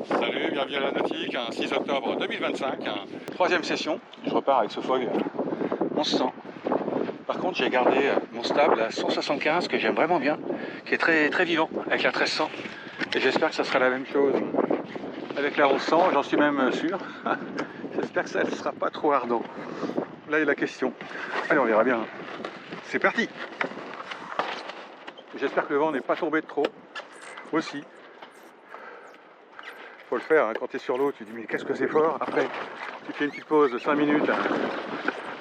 Salut, bienvenue à la Nautique, 6 octobre 2025, troisième session. Je repars avec ce Fogg 1100. Par contre, j'ai gardé mon stable à 175 que j'aime vraiment bien, qui est très, très vivant avec la 1300. Et j'espère que ça sera la même chose avec la 1100, j'en suis même sûr. J'espère que ça ne sera pas trop ardent. Là est la question. Allez, on verra bien. C'est parti! J'espère que le vent n'est pas tombé de trop aussi. Faut le faire, hein. Quand tu es sur l'eau, tu te dis mais qu'est-ce que c'est fort. Après, tu fais une petite pause de 5 minutes,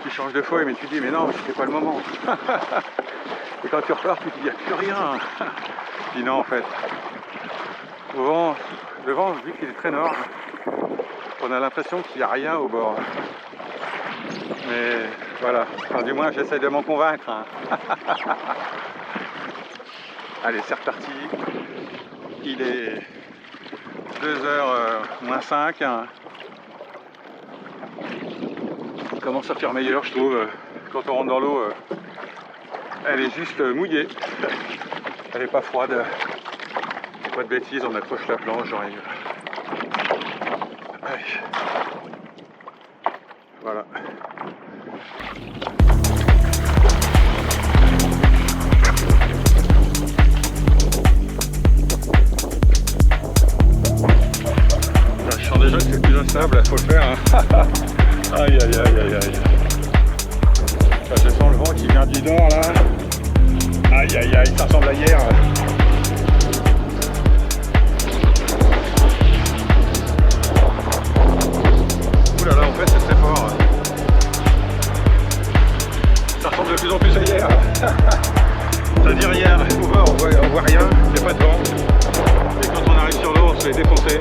tu changes de feuille, mais tu te dis mais non, c'était pas le moment. Et quand tu repars, tu te dis il n'y a plus rien. Tu dis non en fait. Le vent, vu qu'il est très nord, on a l'impression qu'il n'y a rien au bord. Mais voilà, enfin, du moins j'essaie de m'en convaincre. Hein. Allez, c'est reparti. Il est 2h moins 5. Il commence à faire meilleur, je trouve. Quand on rentre dans l'eau, elle est juste mouillée. Elle n'est pas froide. Pas de bêtises, on accroche la planche, j'arrive. Voilà. Je sens déjà que c'est plus instable, il faut le faire. Hein. Aïe aïe aïe aïe aïe. Là, je sens le vent qui vient du nord là. Aïe aïe aïe, ça ressemble à hier. Ouh là là, en fait c'est très fort. Ça ressemble de plus en plus à hier. C'est-à-dire hier, on voit rien, il n'y a pas de vent. Et quand on arrive sur l'eau, on se fait défoncer.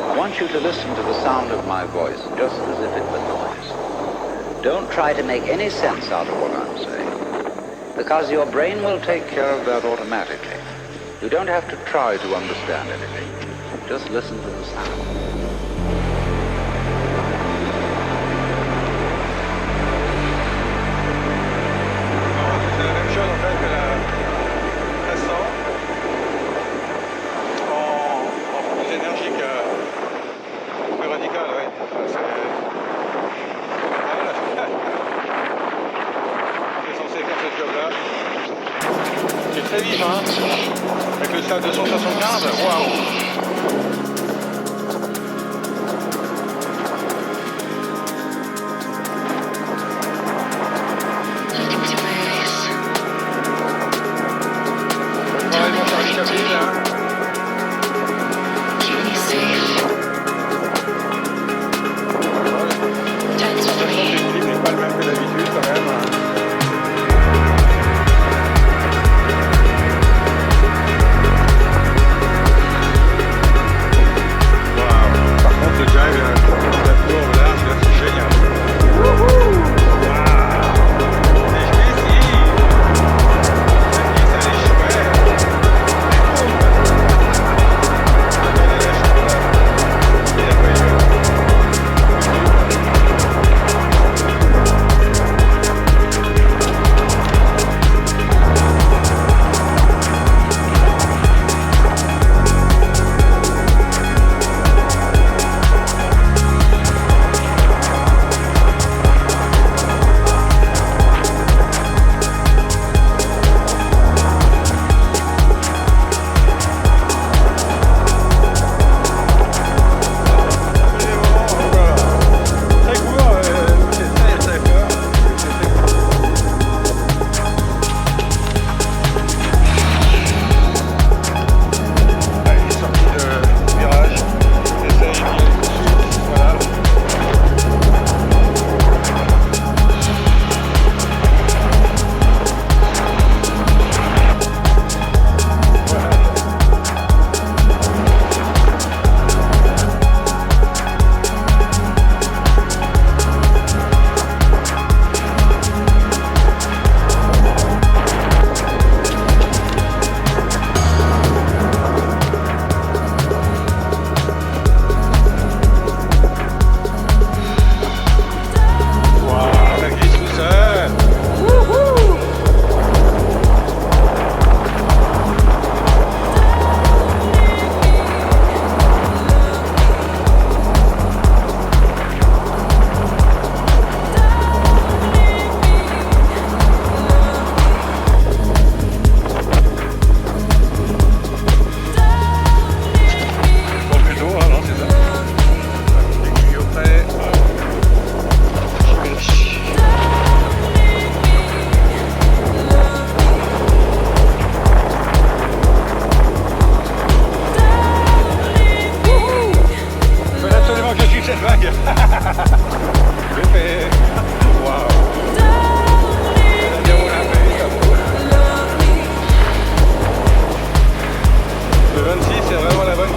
I want you to listen to the sound of my voice just as if it were noise. Don't try to make any sense out of what I'm saying, because your brain will take care of that automatically. You don't have to try to understand anything. Just listen to the sound. C'est très vif, hein, avec le stade de 175, waouh!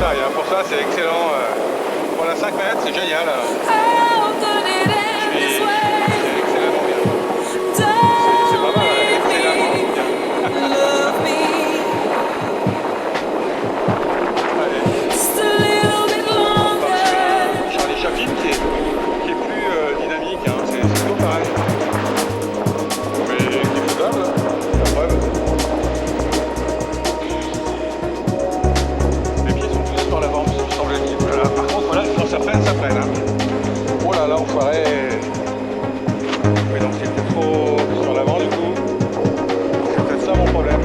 pareil, hein. Pour ça, c'est excellent. Pour la 5 mètres, c'est génial. C'est excellemment bien. C'est pas mal, excellemment bien. Allez. Charlie Chaplin qui est plus dynamique, hein. C'est toujours pareil. Mais qui est faisable, la preuve. Les pieds sont tous sur l'avant, me semble-t-il. Voilà. Par contre, voilà, quand ça freine, ça freine. Hein. Oh là là, enfoiré. Oui, donc c'est peut-être trop sur l'avant du coup. C'est peut-être ça mon problème.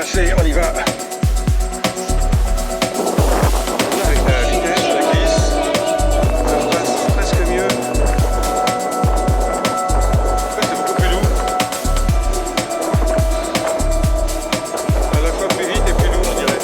passer, on y va. Avec la vitesse, la glisse, ça passe presque mieux. En fait, c'est beaucoup plus doux. À la fois plus vite et plus doux, je dirais.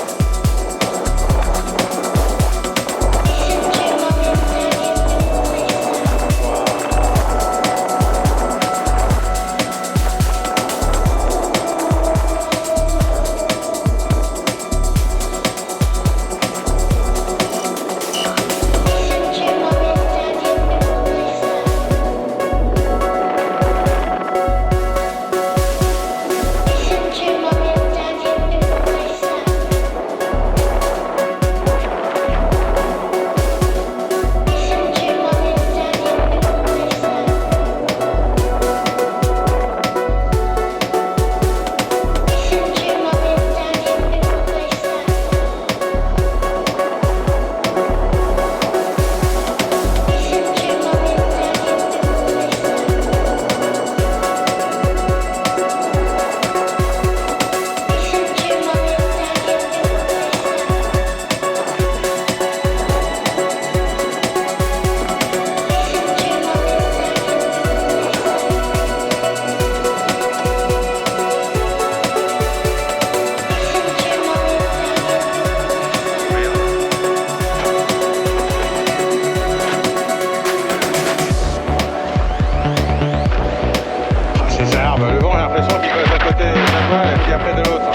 Le vent, j'ai l'impression qu'il passe d'un côté d'un coin et puis après de l'autre.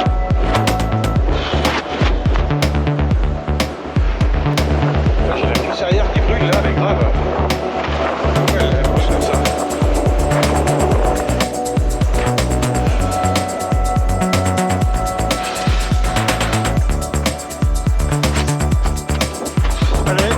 J'ai la cuisse arrière qui brûle là, mais grave. Pourquoi elle brûle comme ça? Allez.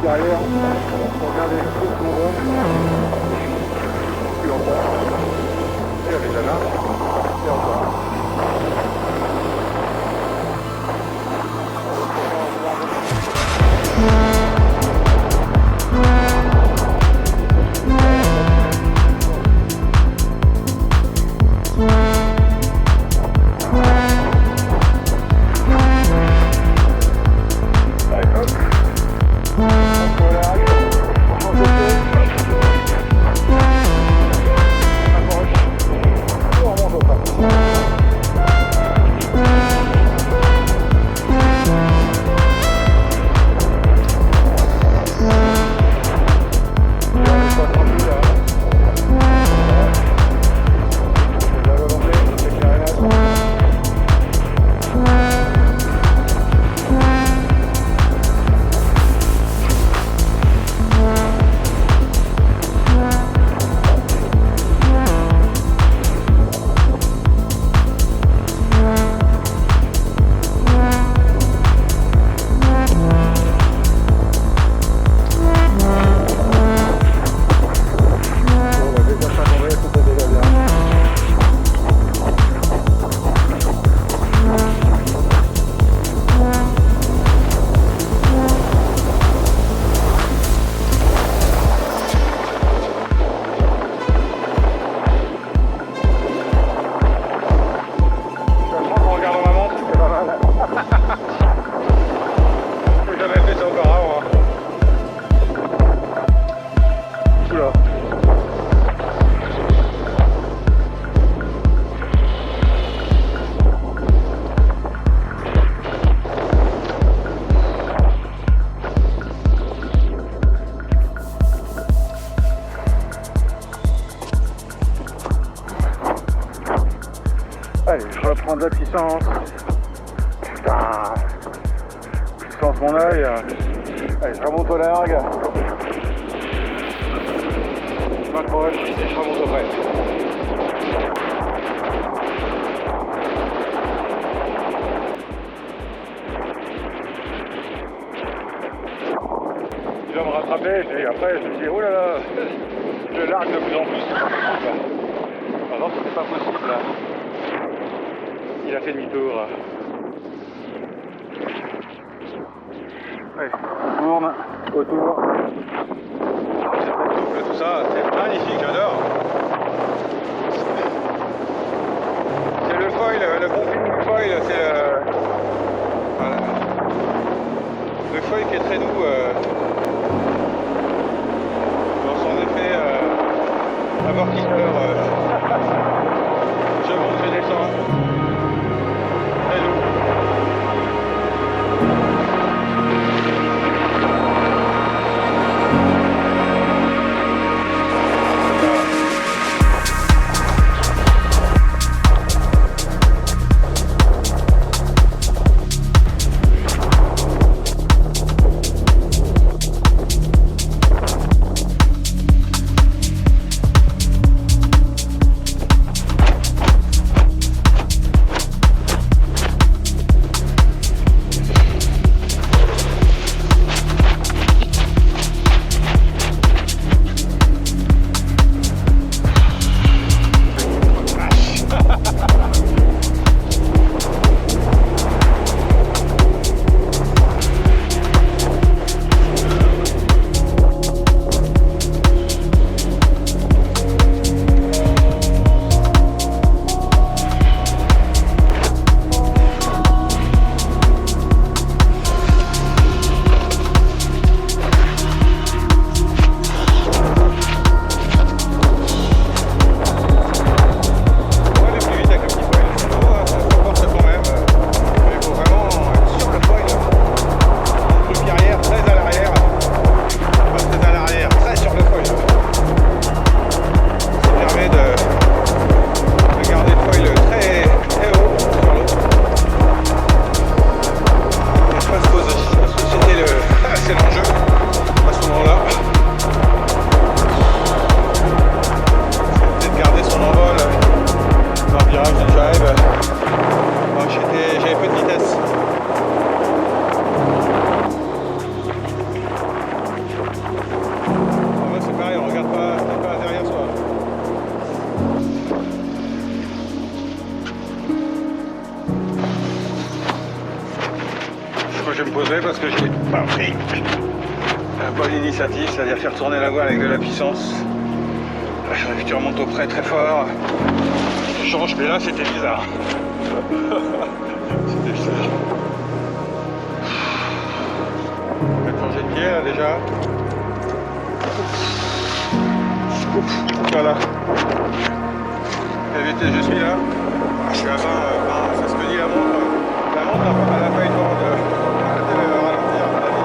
Derrière, on regarde les choses qu'on voit. Puis encore. Et elle est déjà là. Et encore. puissance. Putain. Je lance mon œil. Allez, je remonte au largue. Je m'approche et je remonte au près. Il va me rattraper et après je me dis oh là là, je largue de plus en plus. Avant c'était pas possible là. Il a fait demi-tour. Allez, on tourne autour. Tout ça, c'est magnifique, j'adore. C'est le foil, le bon film du foil, c'est le... Voilà. Le foil qui est très doux dans son effet amortisseur. Je monte, je descends. Très doux. Je vais me poser parce que j'ai pas pris la bonne initiative, c'est-à-dire faire tourner la voile avec de la puissance. Là, j'arrive que tu remontes au près très fort. Tu changes, mais là c'était bizarre. C'était bizarre. Je vais changer de pied là déjà. Voilà. Quelle vitesse je suis là? Je suis à 20, c'est ce que dit la montre. La montre elle a pas eu le temps de ralentir à mon avis.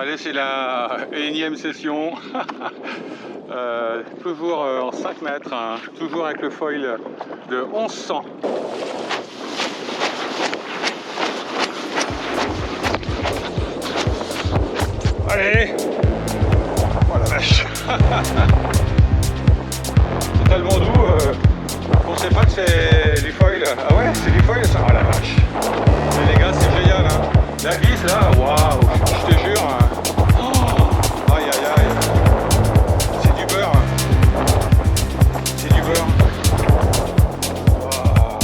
Allez, c'est la énième session. Toujours en 5 mètres, hein, toujours avec le foil de 1100. Allez! Oh la vache! C'est tellement doux qu'on sait pas que c'est du foil. Ah ouais, c'est du foil ça? Oh la vache! Mais les gars, c'est génial, hein. La vis là, waouh! Je te jure! Hein. Oh, aïe aïe aïe! C'est du beurre! C'est du beurre! Waouh.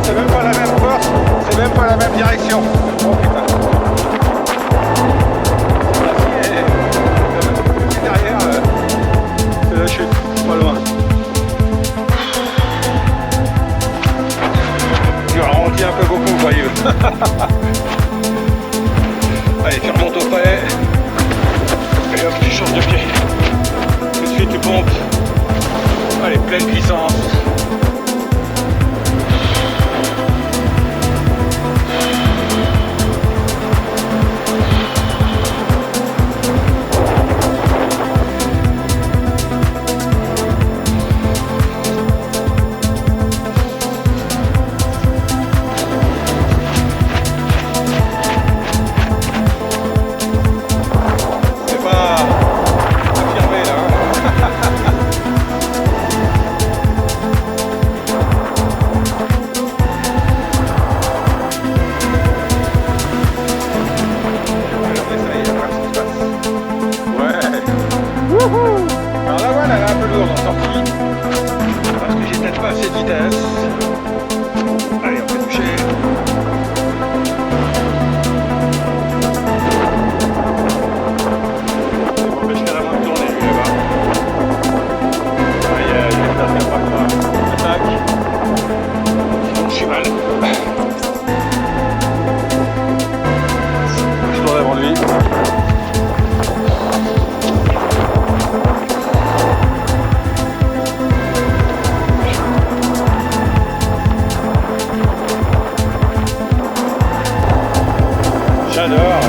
C'est même pas la même force, c'est même pas la même direction. Oh putain. Et derrière, c'est la chute, pas loin. Tu ralentis un peu beaucoup, voyez. Allez, tu remontes au palais. Et hop, tu changes de pied. Tout de suite, tu pompes. Allez, pleine puissance. Alors la voile elle est un peu lourde en sortie parce que j'ai peut-être pas assez de vitesse. Allez, on va toucher. Ça m'empêche carrément de tourner lui là-bas. Aïe aïe, ça c'est pas quoi. Attaque. Sinon je suis mal. Je tourne avant lui. J'adore.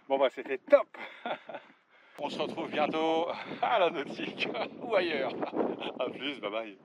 Bon bah c'était top. On se retrouve bientôt à la nautique ou ailleurs. A plus, bye bye.